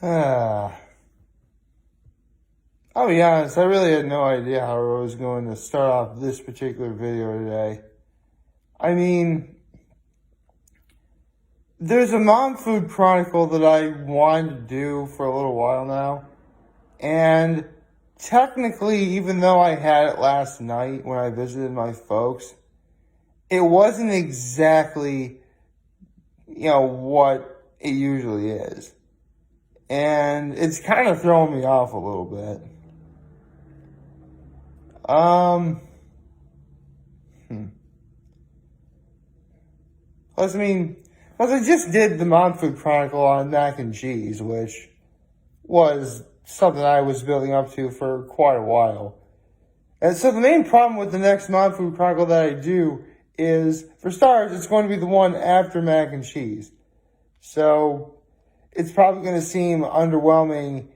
I'll be honest, I really had no idea how I was going to start off this particular video today. I mean, there's a Mom Food Chronicle that I wanted to do for a little while now. And technically, even though I had it last night when I visited my folks, it wasn't exactly, what it usually is. And it's kind of throwing me off a little bit. Plus, I just did the Mom Food Chronicle on mac and cheese, which was something I was building up to for quite a while. And so the main problem with the next Mom Food Chronicle that I do is, for starters, it's going to be the one after mac and cheese. So it's probably going to seem underwhelming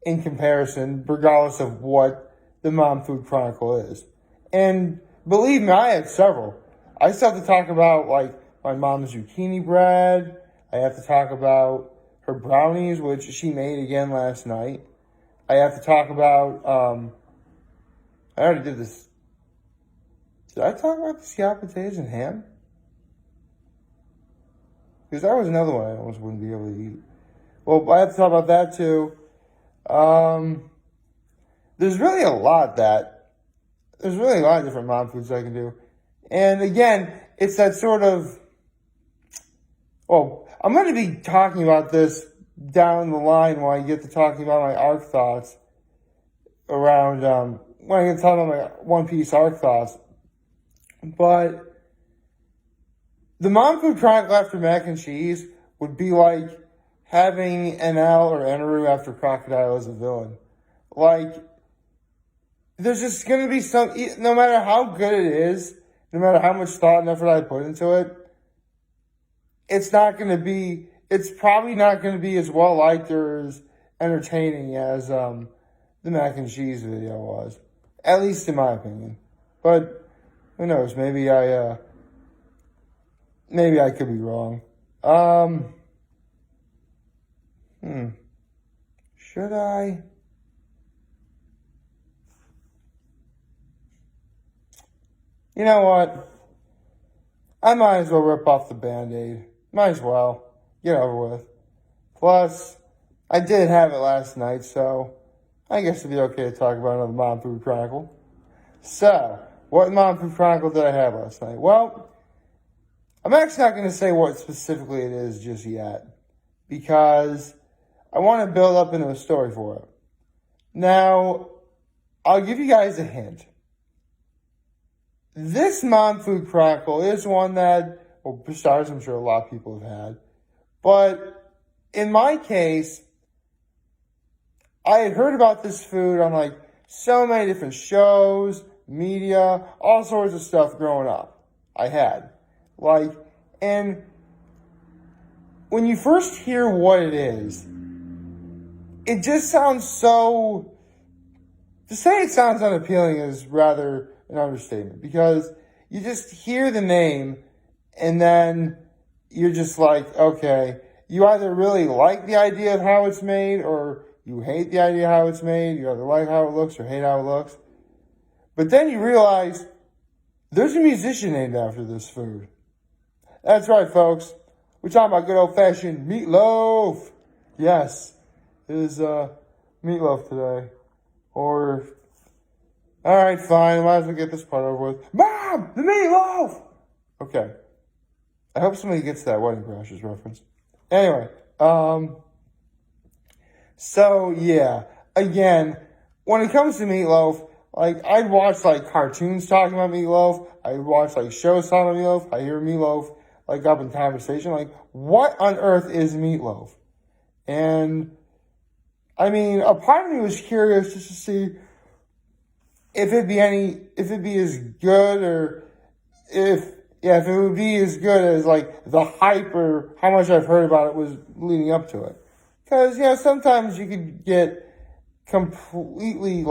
in comparison, regardless of what the Mom Food Chronicle is. And believe me, I have several. I still have to talk about, my mom's zucchini bread. I have to talk about her brownies, which she made again last night. I have to talk about, I already did this. Did I talk about the scalloped potatoes and ham? Because that was another one I almost wouldn't be able to eat. Well, I have to talk about that too. There's really a lot of different mom foods I can do. And again, it's that sort of, I'm going to be talking about this down the line when I get to talking about my arc thoughts around, when I get to talk about my One Piece arc thoughts. But the Mom Food Chronicle after mac and cheese would be like having Enel or Eneru after Crocodile as a villain. There's just going to be no matter how good it is, no matter how much thought and effort I put into it, it's probably not going to be as well liked or as entertaining as the mac and cheese video was. At least in my opinion. But who knows? Maybe I could be wrong. Should I? You know what? I might as well rip off the Band-Aid. Might as well. Get over with. Plus, I did have it last night, so I guess it'd be okay to talk about another Mom Food Chronicle. So, what Mom Food Chronicle did I have last night? Well, I'm actually not going to say what specifically it is just yet, because I want to build up into a story for it. Now, I'll give you guys a hint. This Mom Food Chronicle is one that, for starters, I'm sure a lot of people have had. But in my case, I had heard about this food on so many different shows, media, all sorts of stuff growing up. I had. And when you first hear what it is, it just sounds so... To say it sounds unappealing is rather an understatement, because you just hear the name and then you're just like, okay, you either really like the idea of how it's made or you hate the idea of how it's made. You either like how it looks or hate how it looks. But then you realize there's a musician named after this food. That's right, folks. We're talking about good old-fashioned Meatloaf. Yes, it is Meatloaf today. Or, all right, fine, might as well get this part over with. Mom, the Meatloaf! Okay. I hope somebody gets that Wedding Crashers reference. Anyway, so yeah, again, when it comes to Meatloaf, I'd watch cartoons talking about Meatloaf. I'd watch shows talking about Meatloaf. I hear Meatloaf up in conversation. What on earth is Meatloaf? And a part of me was curious just to see if it'd be as good, or if it would be as good as the hype or how much I've heard about it was leading up to it. Because, sometimes you could get completely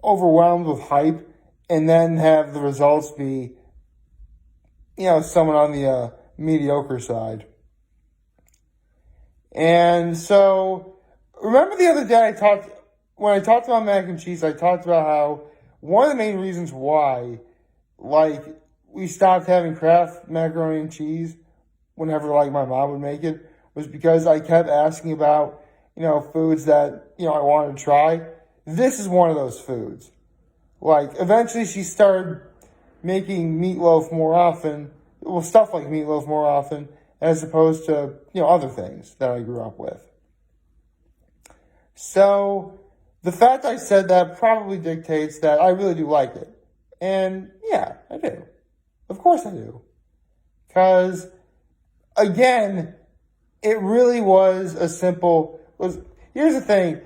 overwhelmed with hype and then have the results be, someone on the mediocre side. And so, remember the other day when I talked about mac and cheese, I talked about how one of the main reasons why, like, we stopped having Kraft macaroni and cheese whenever, like, my mom would make it was because I kept asking about, foods that, I wanted to try. This is one of those foods. Like, eventually she started making meatloaf more often, stuff like meatloaf more often, as opposed to, other things that I grew up with. So, the fact I said that probably dictates that I really do like it. And, yeah, I do. Of course I do. Because, again, it really was here's the thing.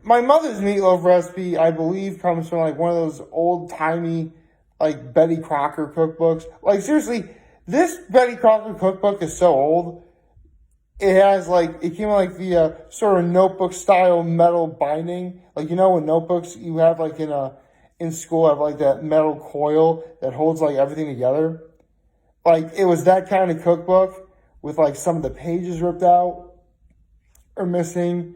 My mother's meatloaf recipe, I believe, comes from, like, one of those old-timey, like, Betty Crocker cookbooks. Like, seriously, this Betty Crocker cookbook is so old. It came in, like, the sort of notebook-style metal binding. Like, when notebooks you have, like, in school, have, like, that metal coil that holds, like, everything together. Like, it was that kind of cookbook with, like, some of the pages ripped out or missing.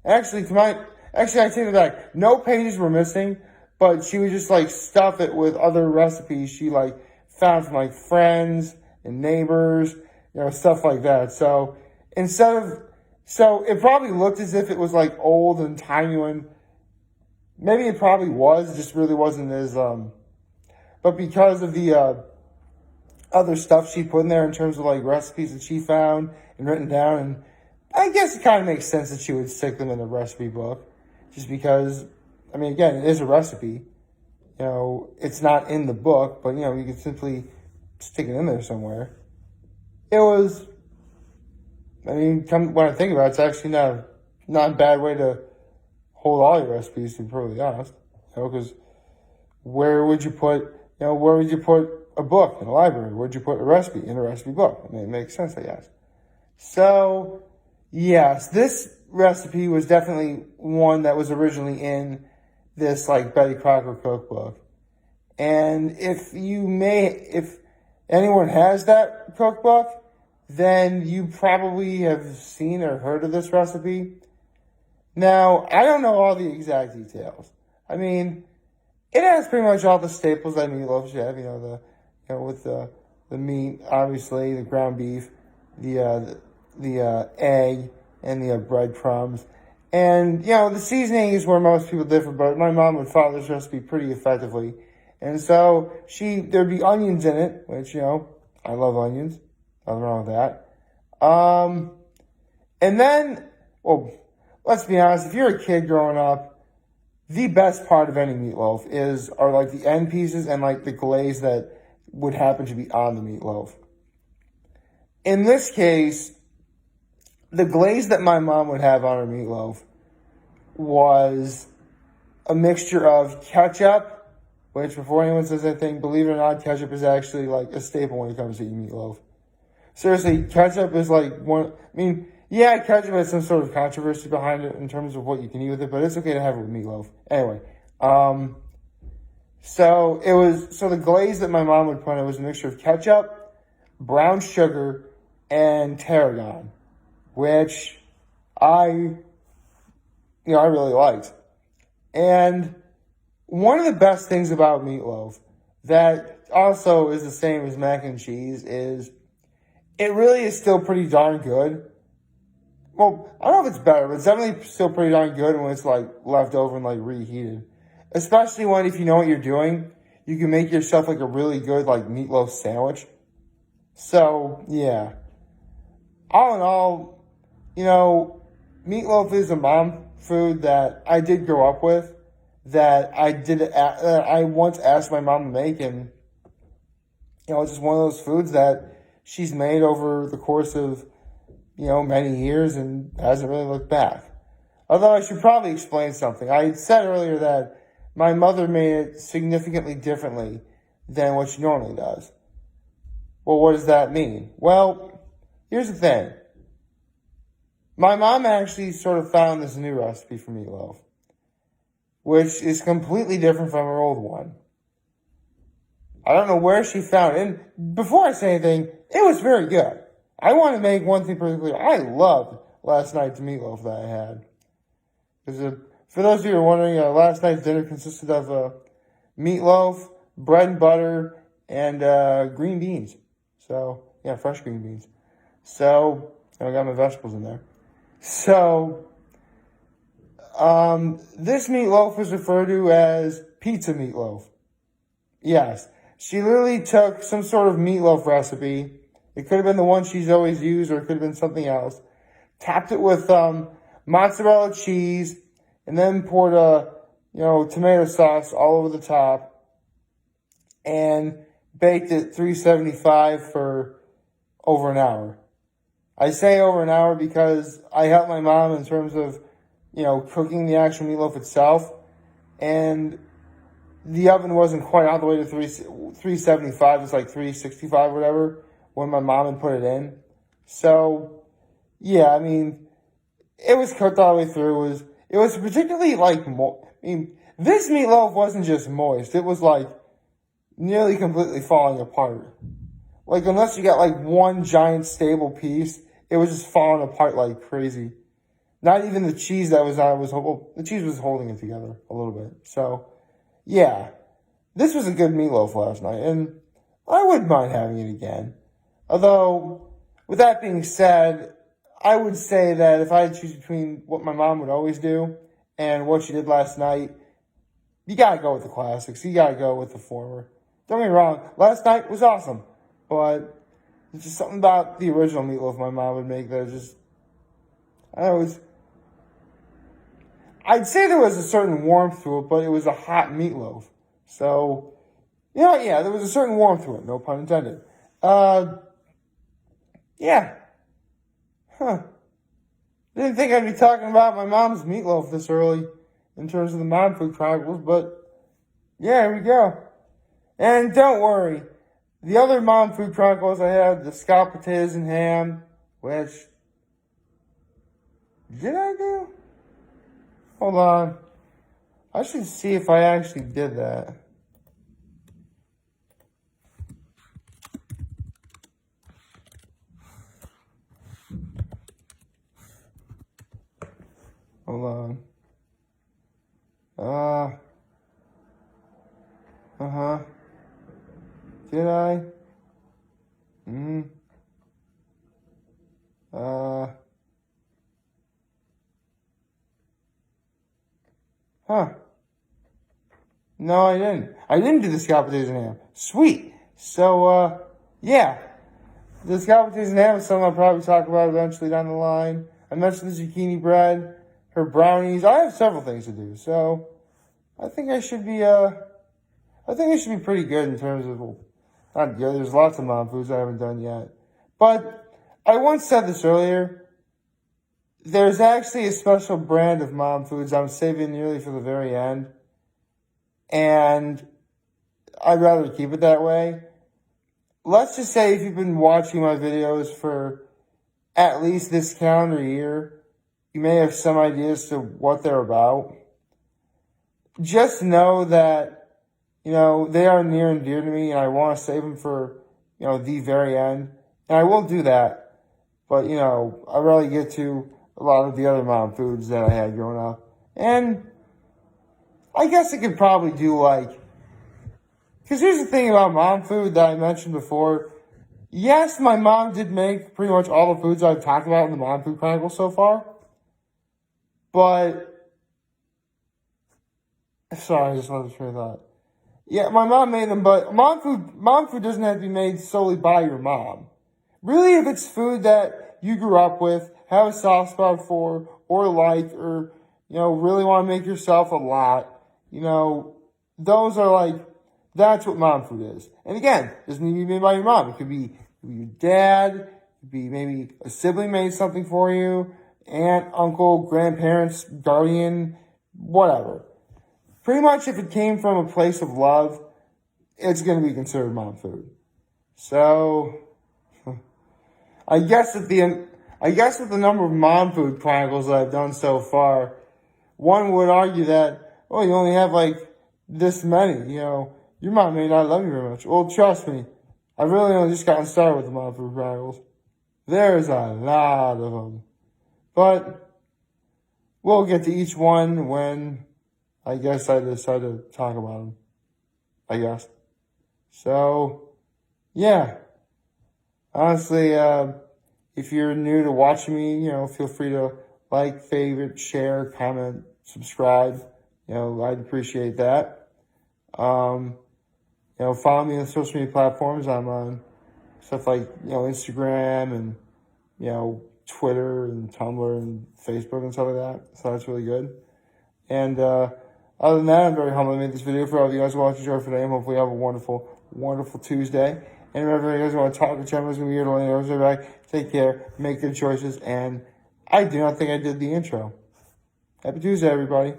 Actually, I take it back. No pages were missing, but she would just, like, stuff it with other recipes she, like, found from, like, friends and neighbors, stuff like that. So, so it probably looked as if it was, like, old and tiny when maybe it probably was, just really wasn't as, but because of the, other stuff she put in there in terms of, like, recipes that she found and written down, and I guess it kind of makes sense that she would stick them in the recipe book, just because, again, it is a recipe. It's not in the book, but, you can simply stick it in there somewhere. It was, when I think about it, it's actually not a bad way to hold all your recipes, to be perfectly honest. Because where would you put a book in a library? Where'd you put a recipe in a recipe book? It makes sense, I guess. So, yes, this recipe was definitely one that was originally in this, like, Betty Crocker cookbook. And if anyone has that cookbook, then you probably have seen or heard of this recipe. Now, I don't know all the exact details. It has pretty much all the staples that meatloaf should have, with the meat, obviously, the ground beef, the egg, and the breadcrumbs. And, the seasoning is where most people differ, but my mom would follow this recipe pretty effectively. And so there'd be onions in it, which, I love onions. Nothing wrong with that. And then, let's be honest, if you're a kid growing up, the best part of any meatloaf are like the end pieces and, like, the glaze that would happen to be on the meatloaf. In this case, the glaze that my mom would have on her meatloaf was a mixture of ketchup, which, before anyone says anything, believe it or not, ketchup is actually, like, a staple when it comes to eating meatloaf. Seriously, ketchup is, like, ketchup has some sort of controversy behind it in terms of what you can eat with it, but it's okay to have it with meatloaf. Anyway, so the glaze that my mom would put in was a mixture of ketchup, brown sugar, and tarragon, which I really liked. And one of the best things about meatloaf that also is the same as mac and cheese is it really is still pretty darn good. Well, I don't know if it's better, but it's definitely still pretty darn good when it's, like, left over and, like, reheated. Especially if you know what you're doing, you can make yourself, like, a really good, like, meatloaf sandwich. So, yeah. All in all, meatloaf is a mom food that I did grow up with, that I once asked my mom to make, and, it's just one of those foods that she's made over the course of, many years and hasn't really looked back. Although I should probably explain something. I said earlier that my mother made it significantly differently than what she normally does. Well, what does that mean? Well, here's the thing. My mom actually sort of found this new recipe for meatloaf, which is completely different from her old one. I don't know where she found it. And before I say anything, it was very good. I want to make one thing particularly. I loved last night's meatloaf that I had. Because for those of you who are wondering, last night's dinner consisted of meatloaf, bread and butter, and green beans. So, yeah, fresh green beans. So, and I got my vegetables in there. So, this meatloaf is referred to as pizza meatloaf. Yes. She literally took some sort of meatloaf recipe. It could have been the one she's always used, or it could have been something else. Tapped it with mozzarella cheese, and then poured tomato sauce all over the top, and baked it 375 for over an hour. I say over an hour because I helped my mom in terms of, cooking the actual meatloaf itself, and the oven wasn't quite all the way to 375. It's like 365, whatever, when my mom had put it in. So, yeah, I mean, it was cooked all the way through. It was particularly this meatloaf wasn't just moist. It was like nearly completely falling apart. Like, unless you got like one giant stable piece, it was just falling apart like crazy. Not even the cheese that was on it the cheese was holding it together a little bit. So, yeah, this was a good meatloaf last night, and I wouldn't mind having it again. Although, with that being said, I would say that if I had to choose between what my mom would always do and what she did last night, you gotta go with the classics. You gotta go with the former. Don't get me wrong, last night was awesome, but there's just something about the original meatloaf my mom would make that just, I'd say there was a certain warmth to it, but it was a hot meatloaf. So, yeah, there was a certain warmth to it, no pun intended. Yeah. Huh. Didn't think I'd be talking about my mom's meatloaf this early in terms of the Mom Food Chronicles, but yeah, here we go. And don't worry, the other Mom Food Chronicles I had, the scalloped potatoes and ham, which, did I do? Hold on. I should see if I actually did that. Hold on. Did I? No, I didn't. I didn't do the scalloped potatoes and ham. Sweet. So, yeah. The scalloped potatoes and ham is something I'll probably talk about eventually down the line. I mentioned the zucchini bread, her brownies. I have several things to do, so I think I should be pretty good in terms of, not good, there's lots of mom foods I haven't done yet. But I once said this earlier, there's actually a special brand of mom foods I'm saving nearly for the very end. And I'd rather keep it that way. Let's just say if you've been watching my videos for at least this calendar year, you may have some ideas to what they're about. Just know that, they are near and dear to me, and I want to save them for, the very end. And I will do that. But, I really get to a lot of the other mom foods that I had growing up. And I guess I could probably do because here's the thing about mom food that I mentioned before. Yes, my mom did make pretty much all the foods I've talked about in the Mom Food Chronicle so far. But, sorry, I just wanted to share that. Yeah, my mom made them, but mom food doesn't have to be made solely by your mom. Really, if it's food that you grew up with, have a soft spot for, or like, or, really want to make yourself a lot, those are that's what mom food is. And again, it doesn't need to be made by your mom. It could be your dad, it could be maybe a sibling made something for you, aunt, uncle, grandparents, guardian, whatever. Pretty much if it came from a place of love, it's going to be considered mom food. So, I guess with the number of Mom Food Chronicles that I've done so far, one would argue that, you only have this many, your mom may not love you very much. Well, trust me, I've really only just gotten started with the Mom Food Chronicles. There's a lot of them. But we'll get to each one when I guess I decide to talk about them. I guess. So, yeah. Honestly, if you're new to watching me, feel free to like, favorite, share, comment, subscribe. I'd appreciate that. Follow me on social media platforms. I'm on stuff like, Instagram and, Twitter and Tumblr and Facebook and stuff like that. So that's really good. And other than that, I'm very humbled to make this video for all of you guys watching the show today. And hopefully you have a wonderful, wonderful Tuesday. And remember, if you guys want to talk to Gemma's going to be here to let you know. Take care, make good choices. And I do not think I did the intro. Happy Tuesday, everybody.